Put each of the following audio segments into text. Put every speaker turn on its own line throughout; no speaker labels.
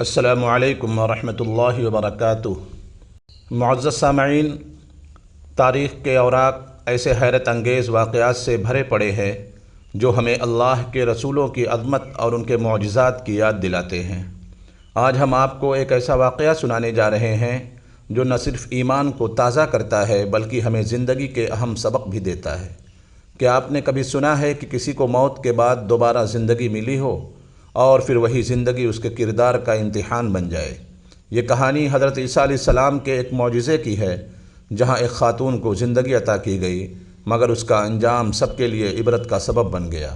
السلام علیکم ورحمۃ اللہ وبرکاتہ۔ معزز سامعین، تاریخ کے اوراق ایسے حیرت انگیز واقعات سے بھرے پڑے ہیں جو ہمیں اللہ کے رسولوں کی عظمت اور ان کے معجزات کی یاد دلاتے ہیں۔ آج ہم آپ کو ایک ایسا واقعہ سنانے جا رہے ہیں جو نہ صرف ایمان کو تازہ کرتا ہے بلکہ ہمیں زندگی کے اہم سبق بھی دیتا ہے۔ کیا آپ نے کبھی سنا ہے کہ کسی کو موت کے بعد دوبارہ زندگی ملی ہو اور پھر وہی زندگی اس کے کردار کا امتحان بن جائے؟ یہ کہانی حضرت عیسیٰ علیہ السلام کے ایک معجزے کی ہے، جہاں ایک خاتون کو زندگی عطا کی گئی مگر اس کا انجام سب کے لیے عبرت کا سبب بن گیا۔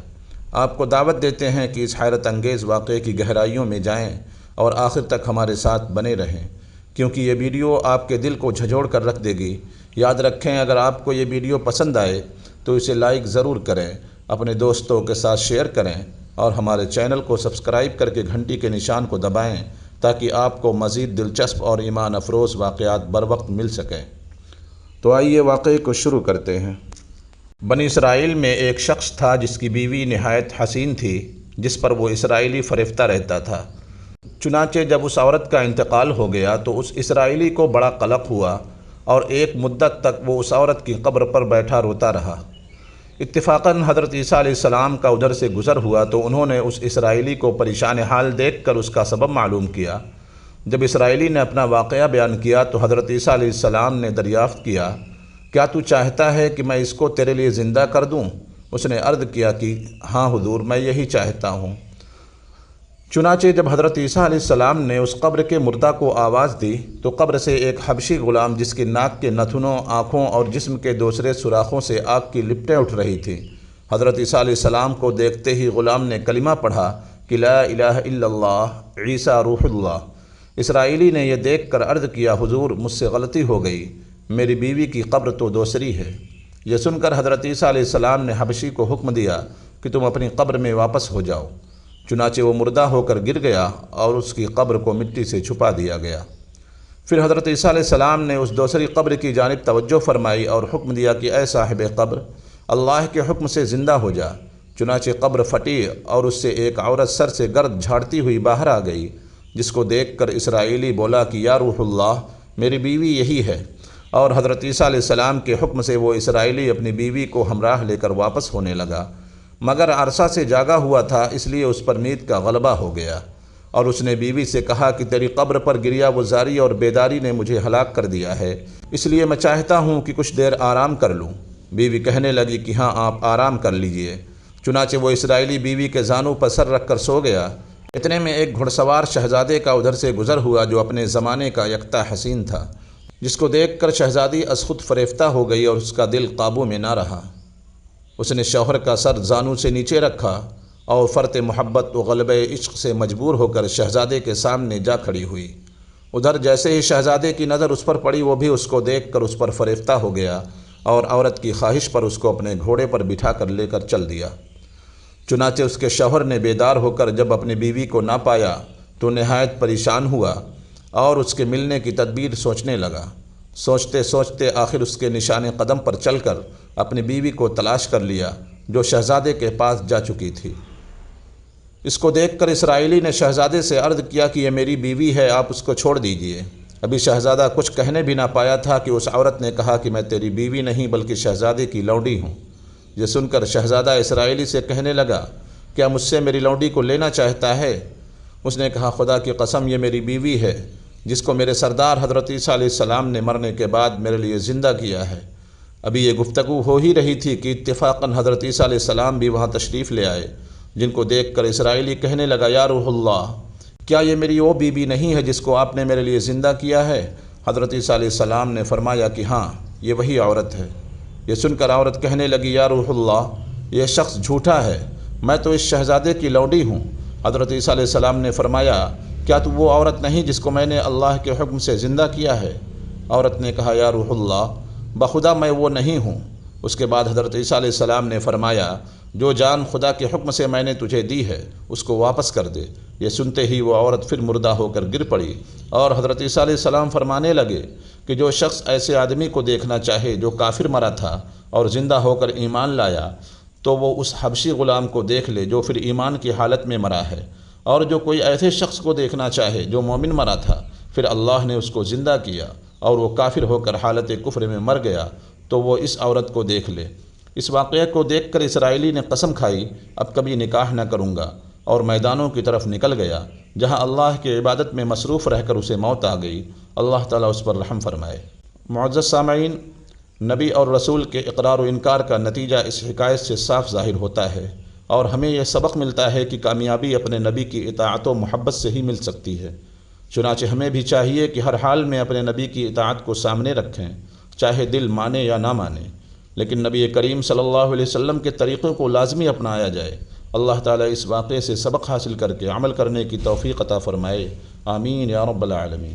آپ کو دعوت دیتے ہیں کہ اس حیرت انگیز واقعے کی گہرائیوں میں جائیں اور آخر تک ہمارے ساتھ بنے رہیں، کیونکہ یہ ویڈیو آپ کے دل کو جھنجھوڑ کر رکھ دے گی۔ یاد رکھیں، اگر آپ کو یہ ویڈیو پسند آئے تو اسے لائک ضرور کریں، اپنے دوستوں کے ساتھ شیئر کریں اور ہمارے چینل کو سبسکرائب کر کے گھنٹی کے نشان کو دبائیں تاکہ آپ کو مزید دلچسپ اور ایمان افروز واقعات بر وقت مل سکیں۔ تو آئیے واقعے کو شروع کرتے ہیں۔ بنی اسرائیل میں ایک شخص تھا جس کی بیوی نہایت حسین تھی، جس پر وہ اسرائیلی فریفتہ رہتا تھا۔ چنانچہ جب اس عورت کا انتقال ہو گیا تو اس اسرائیلی کو بڑا قلق ہوا اور ایک مدت تک وہ اس عورت کی قبر پر بیٹھا روتا رہا۔ اتفاقاً حضرت عیسیٰ علیہ السلام کا ادھر سے گزر ہوا تو انہوں نے اس اسرائیلی کو پریشان حال دیکھ کر اس کا سبب معلوم کیا۔ جب اسرائیلی نے اپنا واقعہ بیان کیا تو حضرت عیسیٰ علیہ السلام نے دریافت کیا، کیا تو چاہتا ہے کہ میں اس کو تیرے لیے زندہ کر دوں؟ اس نے عرض کیا کہ ہاں حضور، میں یہی چاہتا ہوں۔ چنانچہ جب حضرت عیسیٰ علیہ السلام نے اس قبر کے مردہ کو آواز دی تو قبر سے ایک حبشی غلام، جس کی ناک کے نتنوں، آنکھوں اور جسم کے دوسرے سوراخوں سے آگ کی لپٹیں اٹھ رہی تھیں، حضرت عیسیٰ علیہ السلام کو دیکھتے ہی غلام نے کلمہ پڑھا کہ لا الہ الا اللہ عیسیٰ روح اللہ۔ اسرائیلی نے یہ دیکھ کر عرض کیا، حضور مجھ سے غلطی ہو گئی، میری بیوی کی قبر تو دوسری ہے۔ یہ سن کر حضرت عیسیٰ علیہ السلام نے حبشی کو حکم دیا کہ تم اپنی قبر میں واپس ہو جاؤ۔ چنانچہ وہ مردہ ہو کر گر گیا اور اس کی قبر کو مٹی سے چھپا دیا گیا۔ پھر حضرت عیسیٰ علیہ السلام نے اس دوسری قبر کی جانب توجہ فرمائی اور حکم دیا کہ اے صاحب قبر، اللہ کے حکم سے زندہ ہو جا۔ چنانچہ قبر پھٹی اور اس سے ایک عورت سر سے گرد جھاڑتی ہوئی باہر آ گئی، جس کو دیکھ کر اسرائیلی بولا کہ یا روح اللہ، میری بیوی یہی ہے۔ اور حضرت عیسیٰ علیہ السلام کے حکم سے وہ اسرائیلی اپنی بیوی کو ہمراہ لے کر واپس ہونے لگا، مگر عرصہ سے جاگا ہوا تھا، اس لیے اس پر نیند کا غلبہ ہو گیا اور اس نے بیوی سے کہا کہ تیری قبر پر گریہ وزاری اور بیداری نے مجھے ہلاک کر دیا ہے، اس لیے میں چاہتا ہوں کہ کچھ دیر آرام کر لوں۔ بیوی کہنے لگی کہ ہاں، آپ آرام کر لیجئے۔ چنانچہ وہ اسرائیلی بیوی کے زانوں پر سر رکھ کر سو گیا۔ اتنے میں ایک گھڑ سوار شہزادے کا ادھر سے گزر ہوا جو اپنے زمانے کا یکتا حسین تھا، جس کو دیکھ کر شہزادی از خود فریفتہ ہو گئی اور اس کا دل قابو میں نہ رہا۔ اس نے شوہر کا سر زانوں سے نیچے رکھا اور فرط محبت و غلبہ عشق سے مجبور ہو کر شہزادے کے سامنے جا کھڑی ہوئی۔ ادھر جیسے ہی شہزادے کی نظر اس پر پڑی، وہ بھی اس کو دیکھ کر اس پر فریفتہ ہو گیا اور عورت کی خواہش پر اس کو اپنے گھوڑے پر بٹھا کر لے کر چل دیا۔ چنانچہ اس کے شوہر نے بیدار ہو کر جب اپنی بیوی کو نہ پایا تو نہایت پریشان ہوا اور اس کے ملنے کی تدبیر سوچنے لگا۔ سوچتے سوچتے آخر اس کے نشان قدم پر چل کر اپنی بیوی کو تلاش کر لیا، جو شہزادے کے پاس جا چکی تھی۔ اس کو دیکھ کر اسرائیلی نے شہزادے سے عرض کیا کہ یہ میری بیوی ہے، آپ اس کو چھوڑ دیجئے۔ ابھی شہزادہ کچھ کہنے بھی نہ پایا تھا کہ اس عورت نے کہا کہ میں تیری بیوی نہیں بلکہ شہزادے کی لونڈی ہوں۔ یہ سن کر شہزادہ اسرائیلی سے کہنے لگا، کیا مجھ سے میری لونڈی کو لینا چاہتا ہے؟ اس نے کہا، خدا کی قسم، یہ میری بیوی ہے جس کو میرے سردار حضرت عیسیٰ علیہ السلام نے مرنے کے بعد میرے لیے زندہ کیا ہے۔ ابھی یہ گفتگو ہو ہی رہی تھی کہ اتفاقاً حضرت عیسیٰ علیہ السلام بھی وہاں تشریف لے آئے، جن کو دیکھ کر اسرائیلی کہنے لگا، یا روح اللہ، کیا یہ میری وہ بیوی نہیں ہے جس کو آپ نے میرے لیے زندہ کیا ہے؟ حضرت عیسیٰ علیہ السلام نے فرمایا کہ ہاں، یہ وہی عورت ہے۔ یہ سن کر عورت کہنے لگی، یا روح اللہ، یہ شخص جھوٹا ہے، میں تو اس شہزادے کی لونڈی ہوں۔ حضرت عیسیٰ علیہ السلام نے فرمایا، کیا تو وہ عورت نہیں جس کو میں نے اللہ کے حکم سے زندہ کیا ہے؟ عورت نے کہا، یا روح اللہ، بخدا میں وہ نہیں ہوں۔ اس کے بعد حضرت عیسیٰ علیہ السلام نے فرمایا، جو جان خدا کے حکم سے میں نے تجھے دی ہے اس کو واپس کر دے۔ یہ سنتے ہی وہ عورت پھر مردہ ہو کر گر پڑی اور حضرت عیسیٰ علیہ السلام فرمانے لگے کہ جو شخص ایسے آدمی کو دیکھنا چاہے جو کافر مرا تھا اور زندہ ہو کر ایمان لایا، تو وہ اس حبشی غلام کو دیکھ لے جو پھر ایمان کی حالت میں مرا ہے، اور جو کوئی ایسے شخص کو دیکھنا چاہے جو مومن مرا تھا، پھر اللہ نے اس کو زندہ کیا اور وہ کافر ہو کر حالت کفر میں مر گیا، تو وہ اس عورت کو دیکھ لے۔ اس واقعے کو دیکھ کر اسرائیلی نے قسم کھائی، اب کبھی نکاح نہ کروں گا، اور میدانوں کی طرف نکل گیا، جہاں اللہ کی عبادت میں مصروف رہ کر اسے موت آ گئی۔ اللہ تعالیٰ اس پر رحم فرمائے۔ معزز سامعین، نبی اور رسول کے اقرار و انکار کا نتیجہ اس حکایت سے صاف ظاہر ہوتا ہے، اور ہمیں یہ سبق ملتا ہے کہ کامیابی اپنے نبی کی اطاعت و محبت سے ہی مل سکتی ہے۔ چنانچہ ہمیں بھی چاہیے کہ ہر حال میں اپنے نبی کی اطاعت کو سامنے رکھیں، چاہے دل مانے یا نہ مانے، لیکن نبی کریم صلی اللہ علیہ وسلم کے طریقوں کو لازمی اپنایا جائے۔ اللہ تعالیٰ اس واقعے سے سبق حاصل کر کے عمل کرنے کی توفیق عطا فرمائے۔ آمین یا رب العالمین۔